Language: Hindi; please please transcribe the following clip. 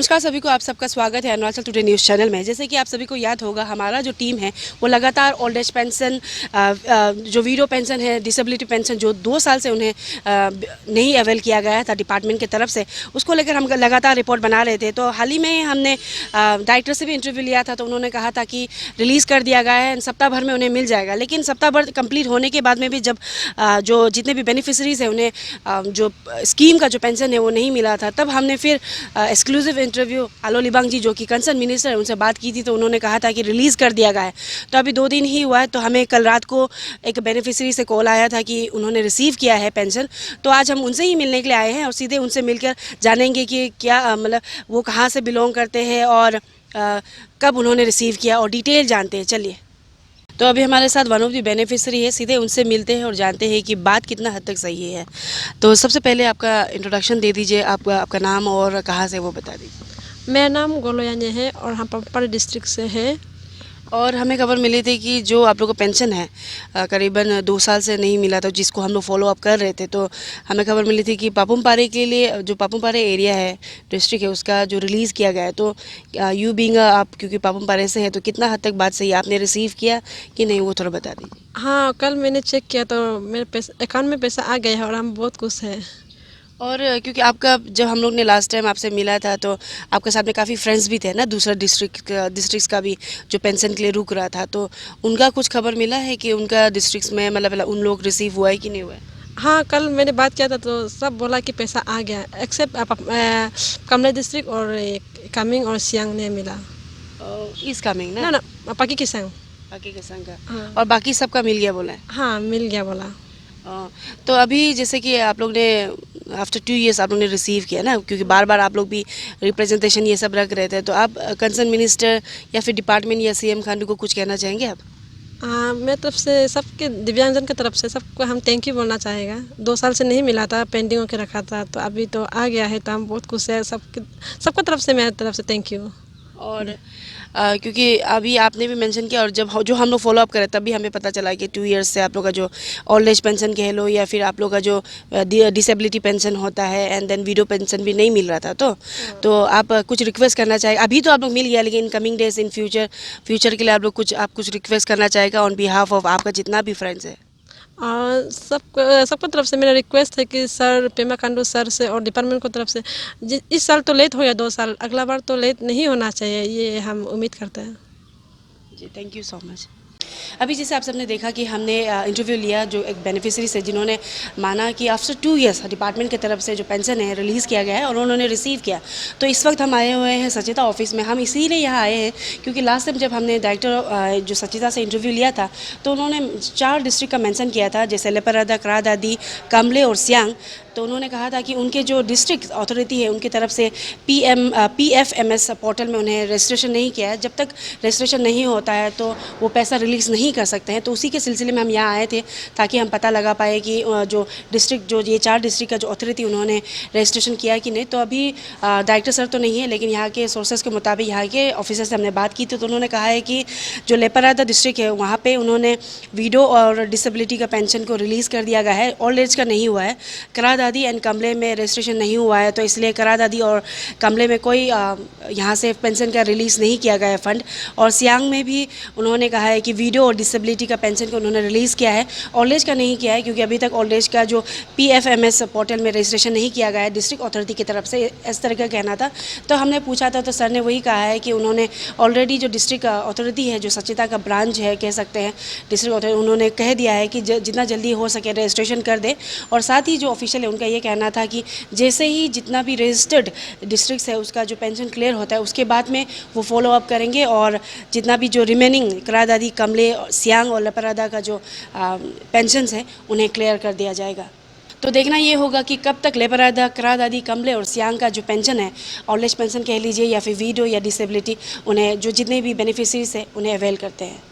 नमस्कार सभी को, आप सबका स्वागत है अरुणाचल टुडे न्यूज़ चैनल में। जैसे कि आप सभी को याद होगा, हमारा जो टीम है वो लगातार ओल्ड एज पेंशन, जो वीडो पेंशन है, डिसेबिलिटी पेंशन जो 2 साल से उन्हें नहीं अवेल किया गया था डिपार्टमेंट की तरफ से, उसको लेकर हम लगातार रिपोर्ट बना रहे थे। तो हाल ही में हमने डायरेक्टर से भी इंटरव्यू लिया था, तो उन्होंने कहा था कि रिलीज़ कर दिया गया है, सप्ताह भर में उन्हें मिल जाएगा। लेकिन सप्ताह भर कंप्लीट होने के बाद में भी जब जो जितने भी बेनिफिशरीज़ हैं उन्हें जो स्कीम का जो पेंशन है वो नहीं मिला था, तब हमने फिर एक्सक्लूसिव इंटरव्यू आलो लिबांग जी जो कि कंसर्न मिनिस्टर है उनसे बात की थी। तो उन्होंने कहा था कि रिलीज़ कर दिया गया है। तो अभी 2 दिन ही हुआ है, तो हमें कल रात को एक बेनिफिशरी से कॉल आया था कि उन्होंने रिसीव किया है पेंशन। तो आज हम उनसे ही मिलने के लिए आए हैं और सीधे उनसे मिलकर जानेंगे कि क्या मतलब वो कहाँ से बिलोंग करते हैं और कब उन्होंने रिसीव किया, और डिटेल जानते हैं। चलिए, तो अभी हमारे साथ वन ऑफ द बेनिफिशरी है, सीधे उनसे मिलते हैं और जानते हैं कि बात कितना हद तक सही है। तो सबसे पहले आपका इंट्रोडक्शन दे दीजिए, आपका नाम और कहाँ से वो बता दीजिए। मेरा नाम गोलोयाने है और हम पम्पारे डिस्ट्रिक्ट से है। और हमें खबर मिली थी कि जो आप लोगों को पेंशन है करीबन 2 साल से नहीं मिला था, जिसको हम लोग फॉलो अप कर रहे थे। तो हमें खबर मिली थी कि पापुमपारे के लिए, जो पापुमपारे एरिया है, डिस्ट्रिक्ट है, उसका जो रिलीज़ किया गया है। तो यू बीइंग आप क्योंकि पापुमपारे से है, तो कितना हद तक बात सही है, आपने रिसीव किया कि नहीं, वो थोड़ा बता दीजिए। हाँ, कल मैंने चेक किया तो मेरे पैसा अकाउंट में पैसा आ गया है और हम बहुत खुश हैं। और क्योंकि आपका जब हम लोग ने लास्ट टाइम आपसे मिला था, तो आपके साथ में काफ़ी फ्रेंड्स भी थे ना, दूसरा डिस्ट्रिक्ट्स का भी जो पेंशन के लिए रुक रहा था। तो उनका कुछ खबर मिला है कि उनका डिस्ट्रिक्ट्स में मतलब उन लोग रिसीव हुआ है कि नहीं हुआ है? हाँ, कल मैंने बात किया था तो सब बोला कि पैसा आ गया, एक्सेप्ट कमला डिस्ट्रिक्ट और कामिंग और सियांग ने मिला। ईस्ट कामिंग ना ना, ना, पाकी किसांग। बाकी के संग का। हाँ और बाकी सबका मिल गया बोला है। हाँ, मिल गया बोला। तो अभी जैसे कि आप लोग ने आफ्टर 2 इयर्स आप लोग ने रिसीव किया ना, क्योंकि बार बार आप लोग भी रिप्रेजेंटेशन ये सब रख रहे थे, तो आप कंसर्न मिनिस्टर या फिर डिपार्टमेंट या सीएम खांडू को कुछ कहना चाहेंगे आप? मेरी तरफ से सबके दिव्यांगजन की तरफ से सबको हम थैंक यू बोलना चाहेगा। 2 साल से नहीं मिला था, पेंडिंग होकर रखा था, तो अभी तो आ गया है, तो हम बहुत खुश हैं। सबकी तरफ से, मेरी तरफ से थैंक यू। और क्योंकि अभी आपने भी मेंशन किया, और जब जो हम लोग फॉलो अप करें तब भी हमें पता चला कि 2 इयर्स से आप लोग का जो ओल्ड एज पेंशन कह लो या फिर आप लोग का जो डिसेबिलिटी पेंशन होता है एंड देन वीडो पेंशन भी नहीं मिल रहा था। तो आप कुछ रिक्वेस्ट करना चाहेंगे? अभी तो आप लोग मिल गया, लेकिन in coming days in future के लिए आप कुछ रिक्वेस्ट करना चाहेगा ऑन बिहाफ ऑफ आपका जितना भी फ्रेंड्स है? और सबको तरफ से मेरा रिक्वेस्ट है कि सर, पेमा खांडू सर से और डिपार्टमेंट को तरफ से, इस साल तो लेट हो गया, 2 साल, अगला बार तो लेट नहीं होना चाहिए, ये हम उम्मीद करते हैं। जी, थैंक यू सो मच। अभी जैसे आप सबने देखा कि हमने इंटरव्यू लिया जो एक बेनिफिशरी से, जिन्होंने माना कि आफ्टर 2 इयर्स डिपार्टमेंट की तरफ से जो पेंशन है रिलीज़ किया गया है और उन्होंने रिसीव किया। तो इस वक्त हम आए हुए हैं सचिता ऑफिस में। हम इसीलिए यहाँ आए हैं क्योंकि लास्ट टाइम जब हमने डायरेक्टर जो सचिता से इंटरव्यू लिया था, तो उन्होंने 4 डिस्ट्रिक्ट का मेंशन किया था, जैसे लेपारादा, क्रा दादी, कामले और सियांग। तो उन्होंने कहा था कि उनके जो डिस्ट्रिक्ट अथॉरिटी है उनकी तरफ से PFMS पोर्टल में उन्हें रजिस्ट्रेशन नहीं किया है। जब तक रजिस्ट्रेशन नहीं होता है तो वो पैसा रिलीज़ नहीं कर सकते हैं। तो उसी के सिलसिले में हम यहाँ आए थे ताकि हम पता लगा पाए कि जो डिस्ट्रिक्ट, जो ये 4 डिस्ट्रिक्ट का जो अथॉरिटी उन्होंने रजिस्ट्रेशन किया कि नहीं। तो अभी डायरेक्टर सर तो नहीं है, लेकिन यहाँ के सोर्सेज के मुताबिक, यहाँ के ऑफिसर से हमने बात की थी, तो उन्होंने कहा है कि जो लेपारादा डिस्ट्रिक्ट है वहाँ पर उन्होंने वीडो और डिसेबिलिटी का पेंशन को रिलीज़ कर दिया गया है। ओल्ड एज का नहीं हुआ है। करा दादी एंड कमले में रजिस्ट्रेशन नहीं हुआ है, तो इसलिए करा दादी और कमले में कोई यहाँ से पेंशन का रिलीज़ नहीं किया गया है फंड। और सियांग में भी उन्होंने कहा है कि वीडियो और डिसेबिलिटी का पेंशन को उन्होंने रिलीज़ किया है, ओल्ड एज का नहीं किया है, क्योंकि अभी तक ओल्ड एज का जो PFMS पोर्टल में रजिस्ट्रेशन नहीं किया गया है डिस्ट्रिक्ट अथॉरिटी की तरफ से, इस तरह का कहना था। तो हमने पूछा था, तो सर ने वही कहा है कि उन्होंने ऑलरेडी जो डिस्ट्रिक्ट अथॉरिटी है, जो सचिता का ब्रांच है कह सकते हैं डिस्ट्रिक्ट अथॉरिटी, उन्होंने कह दिया है कि जितना जल्दी हो सके रजिस्ट्रेशन कर दे। और साथ ही जो ऑफिशियल है उनका ये कहना था कि जैसे ही जितना भी रजिस्टर्ड डिस्ट्रिक्ट्स है उसका जो पेंशन क्लियर होता है, उसके बाद में वो फॉलो अप करेंगे, और जितना भी जो रिमेनिंग करा दादी, कमले, सियांग और लेपारादा का जो पेंशन्स है उन्हें क्लियर कर दिया जाएगा। तो देखना ये होगा कि कब तक लेपारादा, करा दादी, कमले और सियांग का जो पेंशन है, ओल्ड एज पेंशन कह लीजिए या फिर वीडो या डिसेबिलिटी, उन्हें जो जितने भी बेनिफिशरीज है उन्हें अवेल करते हैं।